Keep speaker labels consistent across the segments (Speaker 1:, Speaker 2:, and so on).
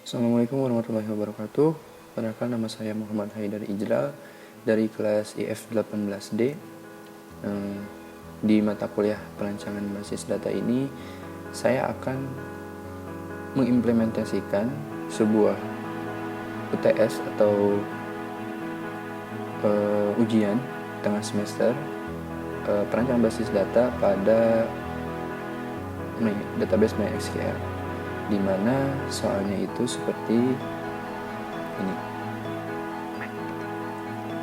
Speaker 1: Assalamualaikum warahmatullahi wabarakatuh. Perkenalkan, nama saya Muhammad Haidar Ijlal dari kelas IF 18D. Di mata kuliah perancangan basis data ini, saya akan mengimplementasikan sebuah UTS atau ujian tengah semester perancangan basis data pada database MySQL, di mana soalnya itu seperti ini.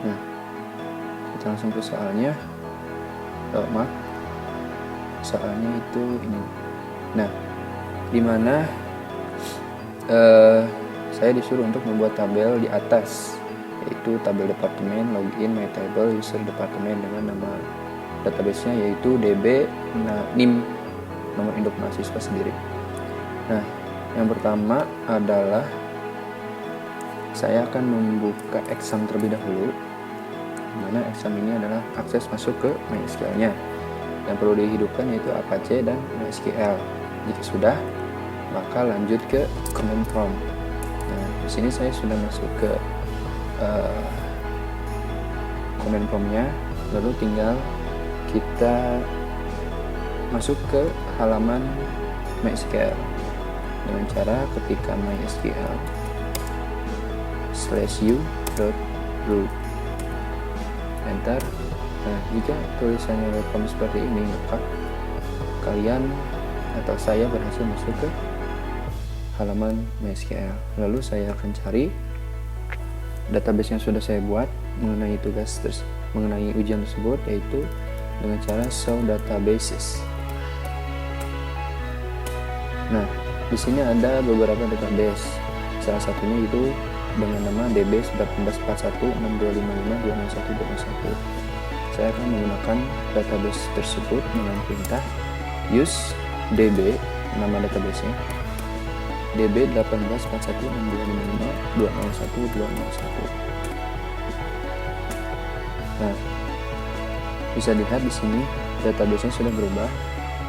Speaker 1: Nah, kita langsung ke soalnya. Maaf, soalnya itu ini. Nah, di mana saya disuruh untuk membuat tabel di atas, yaitu tabel departemen, login, my table, user departemen dengan nama database-nya yaitu DB NIM, nomor induk mahasiswa sendiri. Nah, yang pertama adalah saya akan membuka exam terlebih dahulu, dimana exam ini adalah akses masuk ke MySQL-nya. Yang perlu dihidupkan yaitu Apache dan MySQL. Jika sudah, maka lanjut ke command prompt. Nah, di sini saya sudah masuk ke command prompt-nya, lalu tinggal kita masuk ke halaman MySQL dengan cara ketika MySQL /u.root, enter. Nah, jika tulisannya welcome seperti ini, maka kalian atau saya berhasil masuk ke halaman MySQL. Lalu saya akan cari database yang sudah saya buat mengenai mengenai ujian tersebut, yaitu dengan cara show databases. Nah, di sini ada beberapa database. Salah satunya itu dengan nama DB 19416255201201. Saya akan menggunakan database tersebut dengan perintah use db, nama database-nya DB 18416255201201. Nah, bisa dilihat di sini database-nya sudah berubah.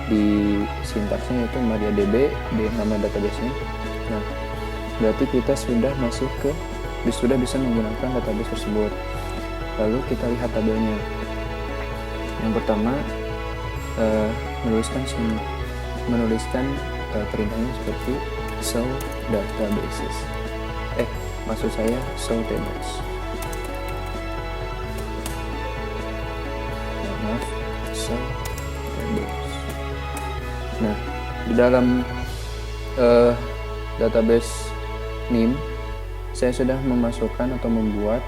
Speaker 1: Di sintaksnya yaitu MariaDB di nama database-nya. Nah, berarti kita sudah bisa menggunakan database tersebut. Lalu kita lihat tabelnya. Yang pertama, menuliskan perintahnya seperti show databases. Maksud saya show tables. Maaf, show tables. Nah, di dalam database NIM, saya sudah memasukkan atau membuat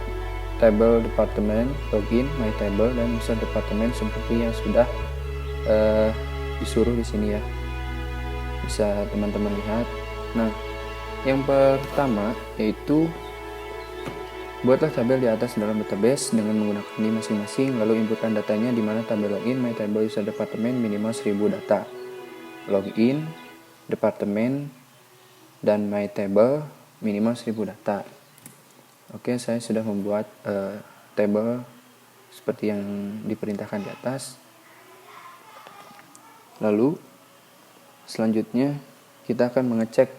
Speaker 1: tabel departemen, login, my table, dan user departemen seperti yang sudah disuruh di sini ya. Bisa teman-teman lihat. Nah, yang pertama yaitu buatlah tabel di atas dalam database dengan menggunakan NIM masing-masing, lalu inputkan datanya di mana tabel login, my table, user departemen minimal 1000 data. Login, departemen, dan my table minimal 1000 data. Oke, saya sudah membuat table seperti yang diperintahkan di atas. Lalu selanjutnya kita akan mengecek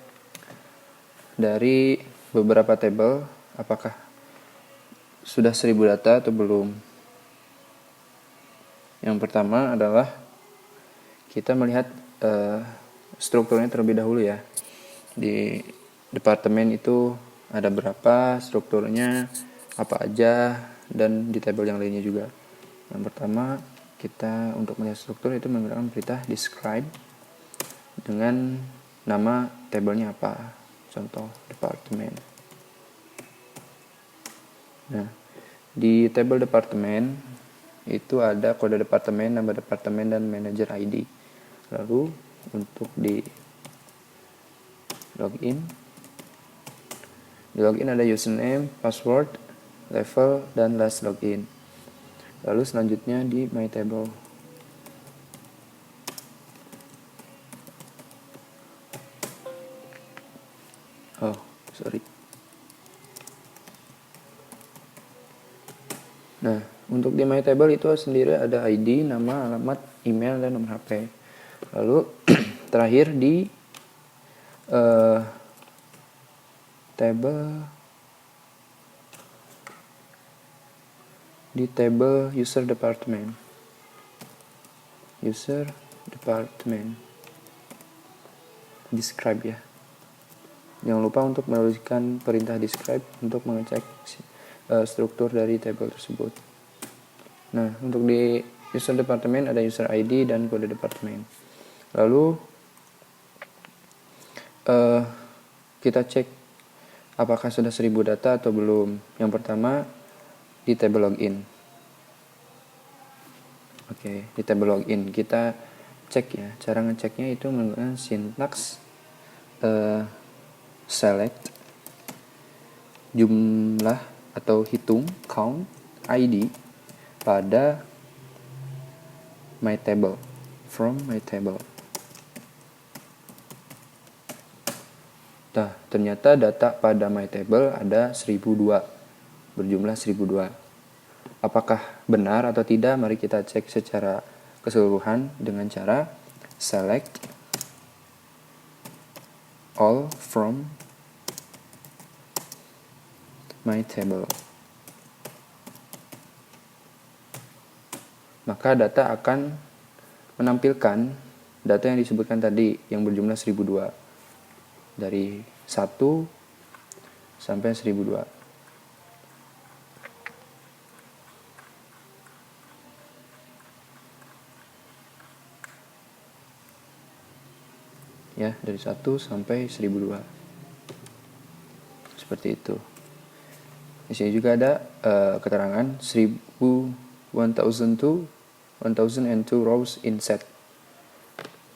Speaker 1: dari beberapa table apakah sudah 1000 data atau belum. Yang pertama adalah kita melihat strukturnya terlebih dahulu ya. Di departemen itu ada berapa, strukturnya apa aja, dan di tabel yang lainnya juga. Yang pertama, kita untuk melihat struktur itu menggunakan perintah describe dengan nama tabelnya apa. Contoh departemen. Nah, di tabel departemen itu ada kode departemen, nama departemen, dan manager ID. Lalu untuk di login ada username, password, level, dan last login. Lalu selanjutnya di my table. Nah, untuk di my table itu sendiri ada ID, nama, alamat, email, dan nomor HP. Lalu terakhir di table user department describe ya. Jangan lupa untuk menuliskan perintah describe untuk mengecek struktur dari table tersebut. Nah, untuk di user department ada user ID dan kode departemen. Lalu kita cek apakah sudah 1000 data atau belum. Yang pertama di table login. Oke, di table login kita cek ya. Cara ngeceknya itu menggunakan sintaks select jumlah atau hitung count ID pada my table from my table. Nah, ternyata data pada my table ada 1002, berjumlah 1002. Apakah benar atau tidak? Mari kita cek secara keseluruhan dengan cara select all from my table. Maka data akan menampilkan data yang disebutkan tadi yang berjumlah 1002 dari 1 sampai 1002. Ya, dari 1 sampai 1002. Seperti itu. Di sini juga ada keterangan 1002 rows in set.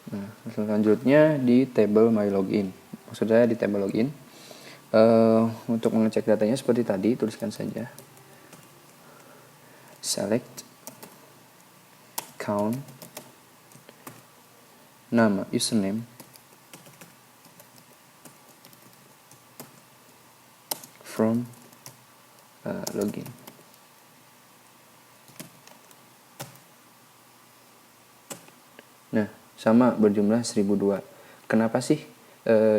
Speaker 1: Nah, selanjutnya di table my login. Maksudnya di table login. Untuk mengecek datanya seperti tadi, tuliskan saja select count nama username from login. Nah, sama berjumlah 1002. Kenapa sih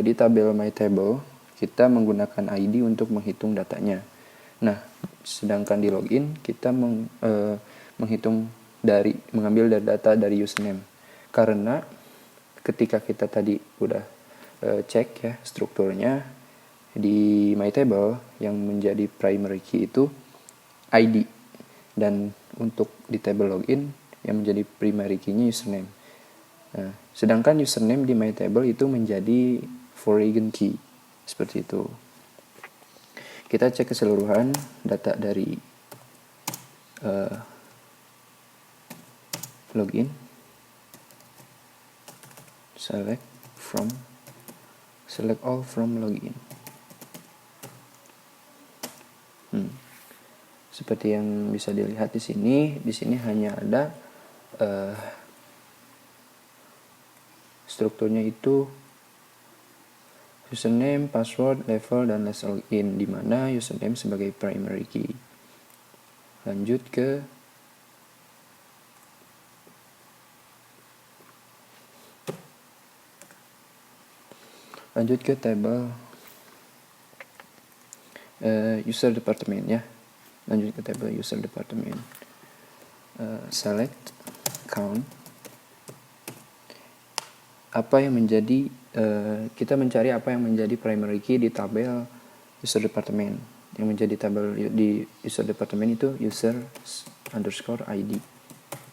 Speaker 1: di tabel my table kita menggunakan ID untuk menghitung datanya? Nah, sedangkan di login kita mengambil data dari username. Karena ketika kita tadi udah cek ya strukturnya, di my table yang menjadi primary key itu ID, dan untuk di table login yang menjadi primary key-nya username. Nah, sedangkan username di my table itu menjadi foreign key. Seperti itu. Kita cek keseluruhan data dari login. Select all from login. Seperti yang bisa dilihat di sini hanya ada strukturnya itu username, password, level, dan last login, di mana username sebagai primary key. Lanjut ke table user department ya. Lanjut ke table user department. Select count. Apa yang menjadi kita mencari apa yang menjadi primary key di tabel user department. Yang menjadi tabel di user department itu user underscore ID.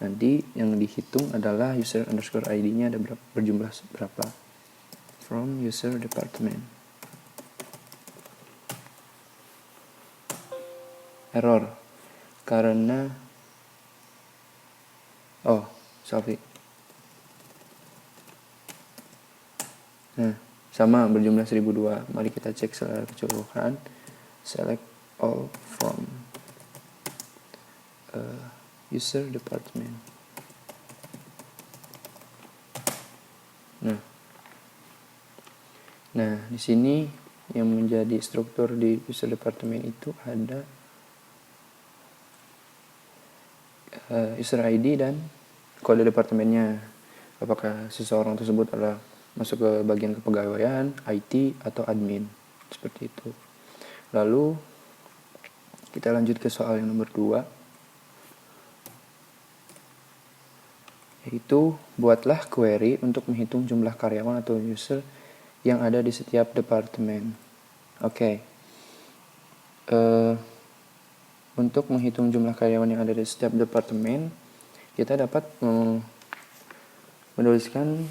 Speaker 1: Nanti yang dihitung adalah user underscore ID-nya ada berjumlah berapa. From user department. Error karena nah, sama berjumlah 1002. Mari kita cek secara keseluruhan. Select all from user department. Nah, di sini yang menjadi struktur di user department itu ada user ID dan kode departemennya. Apakah seseorang tersebut adalah masuk ke bagian kepegawaian, IT, atau admin. seperti itu. Lalu kita lanjut ke soal yang nomor 2, yaitu buatlah query untuk menghitung jumlah karyawan atau user yang ada di setiap departemen. Oke. Untuk menghitung jumlah karyawan yang ada di setiap departemen, kita dapat menuliskan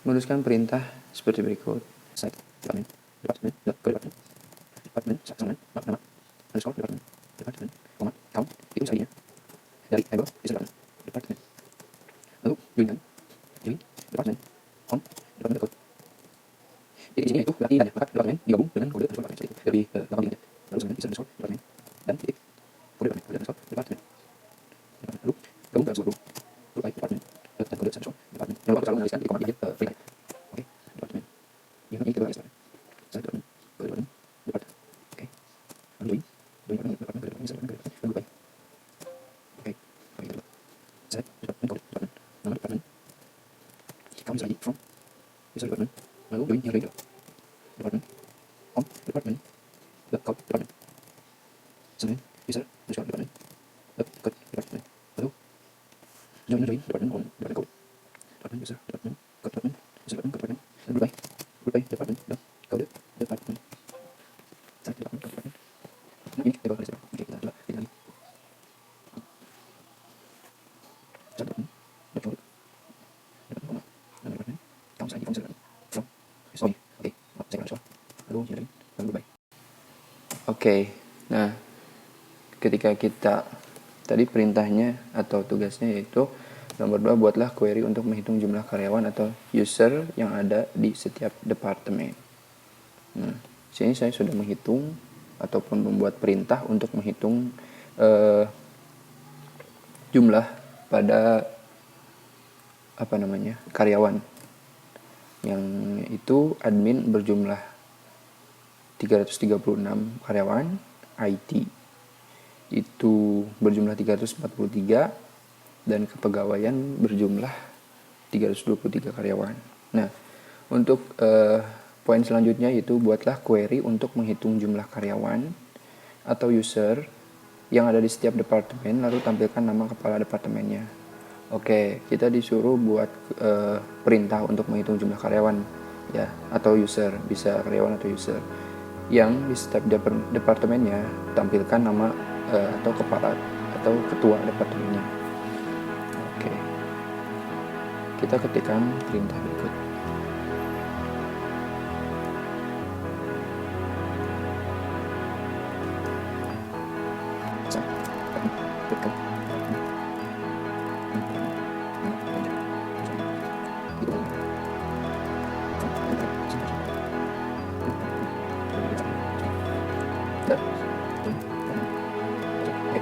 Speaker 1: menuliskan perintah seperti berikut. Count itu misalnya dari table departemen. Lalu join departemen on departemen code. Jadi di sini itu berarti ada maka departemen digabung dengan kode departemen seperti itu. Lebih gampang diingat. Lalu selanjutnya user departemen dan titik kode departemen. Lalu gabung dalam sebuah grup by departemen dan kode departemen. Jangan lupa selalu menuliskan di koma digit perintah. Oke, departemen. Yang ini kedua departemen. Departemen kode departemen. Oke. Lalu join departemen kode departemen lalu by. Oke. Oke, kedua. Select departemen kode departemen. Nama departemen. Count user ID from user departemen. Lalu join yang lain departemen on departemen the code departemen. Selanjutnya user departemen the code departemen. Lalu join departemen on departemen code departemen user departemen code departemen user departemen code departemen. Lalu group by departemen the code departemen. Select departemen code departemen. Nah ini table list. Oke, kita coba lihat lagi. Select departemen the code departemen koma nama departemen count ID from user from sorry. Oke, saya ulang soal. Lalu nyalain, lalu bye. Oke, nah ketika kita tadi perintahnya atau tugasnya yaitu nomor 2, buatlah query untuk menghitung jumlah karyawan atau user yang ada di setiap departemen. Nah, sini saya sudah menghitung ataupun membuat perintah untuk menghitung jumlah pada karyawan. Yang itu admin berjumlah 336 karyawan, IT itu berjumlah 343, dan kepegawaian berjumlah 323 karyawan. Nah, untuk poin selanjutnya yaitu buatlah query untuk menghitung jumlah karyawan atau user yang ada di setiap departemen, lalu tampilkan nama kepala departemennya. Oke, kita disuruh buat perintah untuk menghitung jumlah karyawan ya atau user, bisa karyawan atau user yang di setiap departemennya, tampilkan nama atau kepala atau ketua departemennya. Oke, kita ketikkan perintah berikut.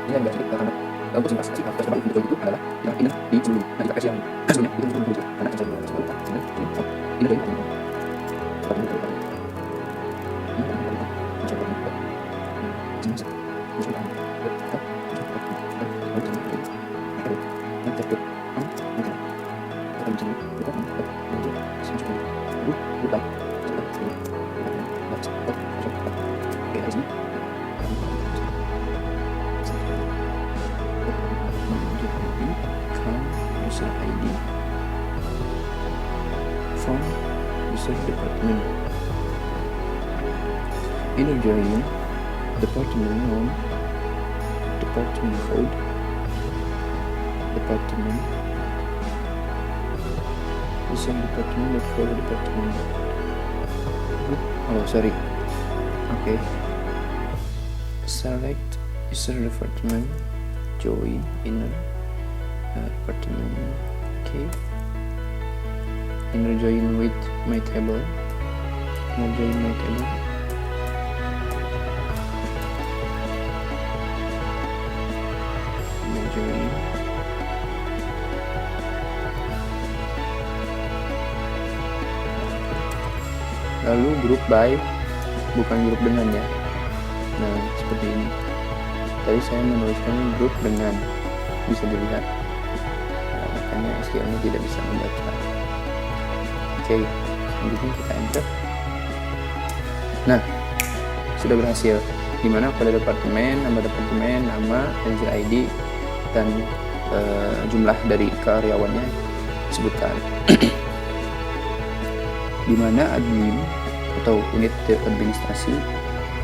Speaker 1: Ini yang berarti karena untuk simulasi terbaik untuk itu adalah yang ini di sebelum. Nah, kita kasih yang sebelumnya itu dulu karena kita sebelumnya ini dari user ID from user department. Inner join department name, department code, department user department code department. Oh sorry. Okay. Select user department, join inner department. Okay. Inner join with my table. Inner join my table. Inner join. Lalu grup by, bukan grup dengan ya. Nah seperti ini. Tadi saya menuliskan grup dengan, bisa dilihat. Makanya SQL-nya tidak bisa membaca. Oke, Selanjutnya kita enter. Nah, sudah berhasil. Dimana pada departemen, nama departemen, nama, manager ID, dan jumlah dari karyawannya disebutkan. Dimana admin atau unit administrasi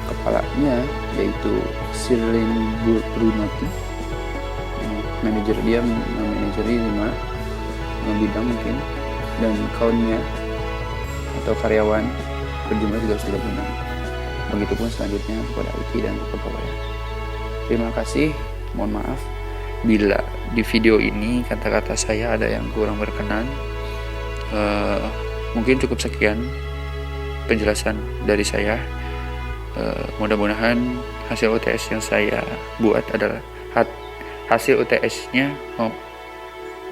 Speaker 1: kepalanya yaitu Sirlin Brunoti, manajer dia memanajeri 5 bidang mungkin, dan kaunnya atau karyawan berjumlah 336. Begitupun selanjutnya kepada IT dan kepegawaian. Terima kasih, mohon maaf bila di video ini kata-kata saya ada yang kurang berkenan. Mungkin cukup sekian penjelasan dari saya. Mudah-mudahan hasil UTS yang saya buat adalah hasil UTS-nya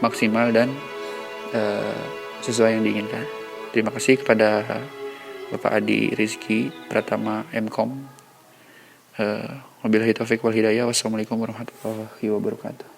Speaker 1: maksimal dan sesuai yang diinginkan. Terima kasih kepada Bapak Adi Rizky Pratama MKom. Wabillahi taufiq wal hidayah. Wassalamualaikum warahmatullahi wabarakatuh.